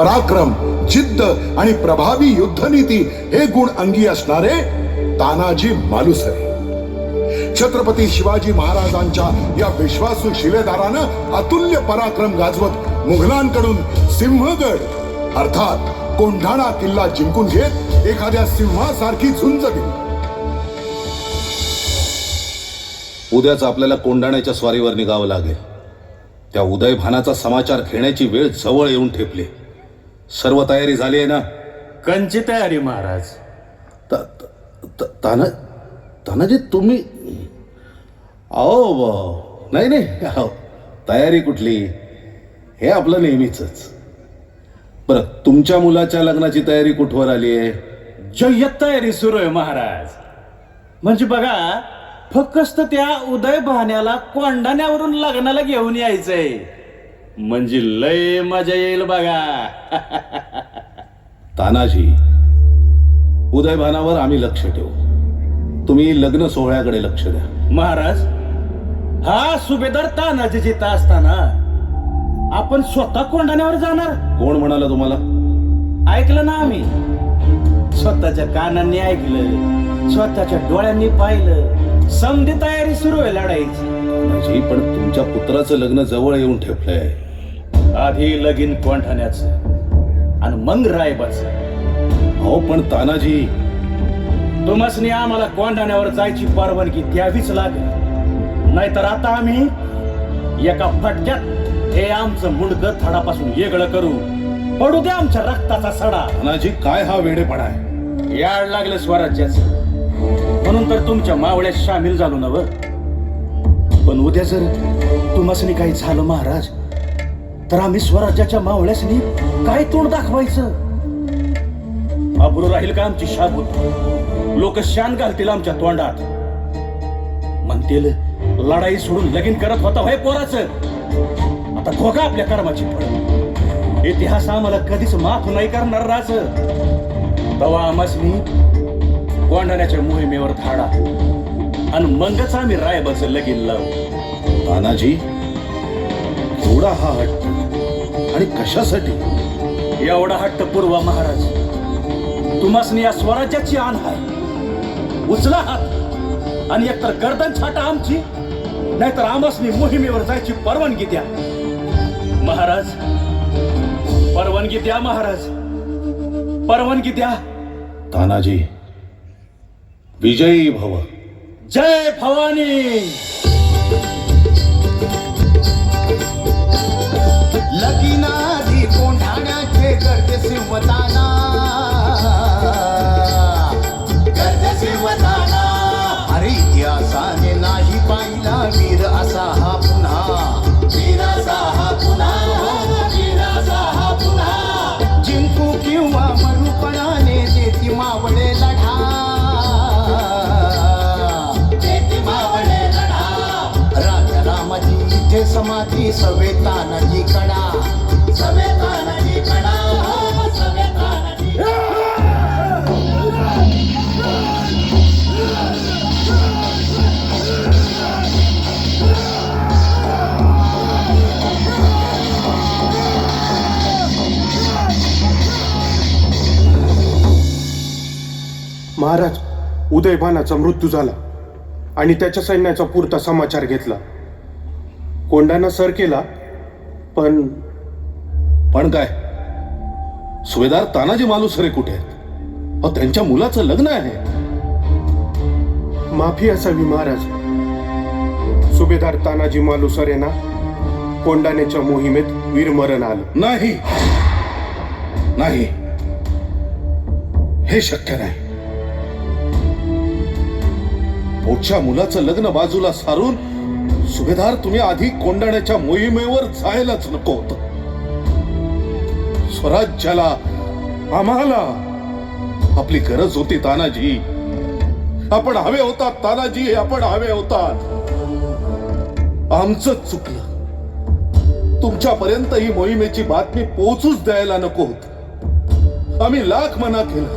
पराक्रम, जिद्द आणि प्रभावी युद्धनीती हे गुण अंगी असणारे तानाजी मालुसरे. छत्रपती शिवाजी महाराजांच्या या विश्वासू शिलेदारानं अतुल्य पराक्रम गाजवत मुघलांकडून सिंहगड अर्थात कोंढाणा किल्ला जिंकून घेत एखाद्या सिंहासारखी झुंज दिली. उद्याच आपल्याला कोंढाण्याच्या स्वारीवर निघावं लागेल. त्या उदयभानाचा समाचार घेण्याची वेळ जवळ येऊन ठेपली. सर्व तयारी झाली आहे ना? कंची तयारी महाराज. तानाजी तुम्ही अहो नाही नाही अहो, तयारी कुठली, हे आपलं नेहमीच. बरं, तुमच्या मुलाच्या लग्नाची तयारी कुठवर आली आहे? जय्यत तयारी सुरू आहे महाराज. म्हणजे बघा, फक्त त्या उदय भाण्याला कोंढाण्यावरून लग्नाला घेऊन यायचंय. म्हणजे लय मजा येईल बघा. तानाजी, उदयभानावर आम्ही लक्ष ठेवू, तुम्ही लग्न सोहळ्याकडे लक्ष द्या. महाराज, हा सुभेदार तानाजी जिथं असताना आपण स्वतः कोंढाण्यावर जाणार? कोण म्हणाला तुम्हाला? ऐकलं ना आम्ही, स्वतःच्या कानांनी ऐकलं, स्वतःच्या डोळ्यांनी पाहिलं. समधी तयारी सुरू आहे लढाईची. तानाजी, पण तुमच्या पुत्राचं लग्न जवळ येऊन ठेपलंय. आधी लगीन कोंढाण्याचं आणि मग रायबाचं. अहो पण तानाजी, तुमसनी आम्हाला कोंढाण्यावर जायची परवानगी द्यावीच लागेल, नाहीतर आता आम्ही एका फटक्यात हे आमचं मुंडकं थडापासून वेगळं करू. पडू द्या आमच्या रक्ताचा सडा. तानाजी, काय हा वेडेपणा आहे? याड लागलं स्वराज्याचं, म्हणून तर तुमच्या मावळ्यात सामील झालो नव. पण उद्या जर तुमसनी काही झालं महाराज, तर आम्ही स्वराज्याच्या मावळ्यासनी काय तोंड दाखवायचं? अब्रू राहील का आमची शाबूत? लोक शान घालतील आमच्या तोंडात, म्हणतील लढाई सोडून लगीन करत होता होय पोराचं. आता भोगा आपल्या कर्माची फळ. इतिहास आम्हाला कधीच माफ नाही करणार राज. तवा आमसनी कोंढाण्याच्या मोहिमेवर धाडा आणि मगच आम्ही रायबाचं लगीन लावू. तानाजी, एवढा हा हट्ट आणि कशासाठी? एवढा हट्ट पुरवा महाराज, तुम्हासनी या स्वराज्याची आण आहे. उचला हात आणि एकतर गर्दन छाटा आमची, नाहीतर आमसनी मोहिमेवर जायची परवानगी द्या. महाराज, परवानगी द्या महाराज, परवानगी द्या. तानाजी, विजयी भव. जय भवानी. लगीनाधी कोंढाण्याचे गर्द सिंहताना, गर्द सिंहताना. अरे इतिहासाने नाही पाहिला वीर असा हा पुन्हा, वीर असा हा पुन्हा, वीर असा हा पुन्हा. जिंकू किंवा मरूपणाने देती मावळे लढा, देती मावळे लढा. राजा रामाची इथे समाधी, सवे तानाजी कडा, सवे तानाजी कडा, सवे तानाजी. महाराज, उदयभानाचा मृत्यू झाला आणि त्याच्या सैन्याचा पुरता समाचार घेतला. कोंढाणा सर केला, पण काय? सुभेदार तानाजी मालुसरे कुठे आहेत? अहो, त्यांच्या मुलाचं लग्न आहे. माफी असावी महाराज. सुभेदार तानाजी मालुसरेंना कोंढाण्याच्या मोहिमेत वीरमरण आलं. नाही नाही, हे शक्य नाही. पोटच्या मुलाचं लग्न बाजूला सारून सुभेदार, तुम्ही आधी कोंढाण्याच्या मोहिमेवर जायलाच नको होतं. स्वराज्याला, आम्हाला आपली गरज होती तानाजी. आपण हवे होतात तानाजी, आपण हवे होतात. आमचं चुकलं. तुमच्यापर्यंत ही मोहिमेची बातमी पोहोचूच द्यायला नको होत. आम्ही लाख मना केलं,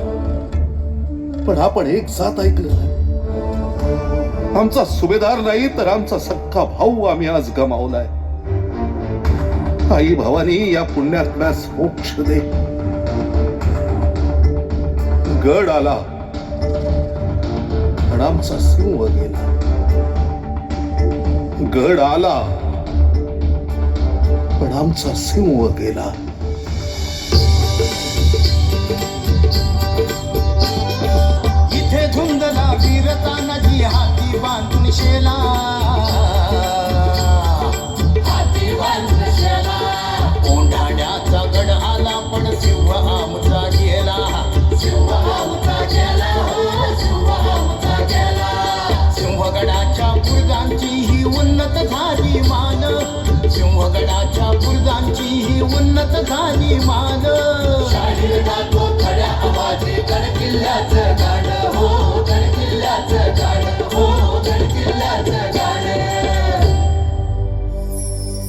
पण आपण एक साथ ऐकलं नाही. आमचा सुभेदार नाही तर आमचा सख्खा भाऊ आम्ही आज गमावलाय. आई भवानी या पुण्यात्म्यास मोक्ष दे. गड आला पण आमचा सिंह गेला. गड आला पण आमचा सिंह गेला. इथे धुंदला वीर तानाजी हाती बांधून शेला. कोंढाण्याचा गड आला पण सिंह आमचा गेला. सिंहगडाच्या बुरुजांची ही उन्नत झाली मान. सिंहगडाच्या बुरुजांची ही उन्नत झाली मान. शाहीर गातो खड्या आवाजी गड किल्ल्याचं गाणं.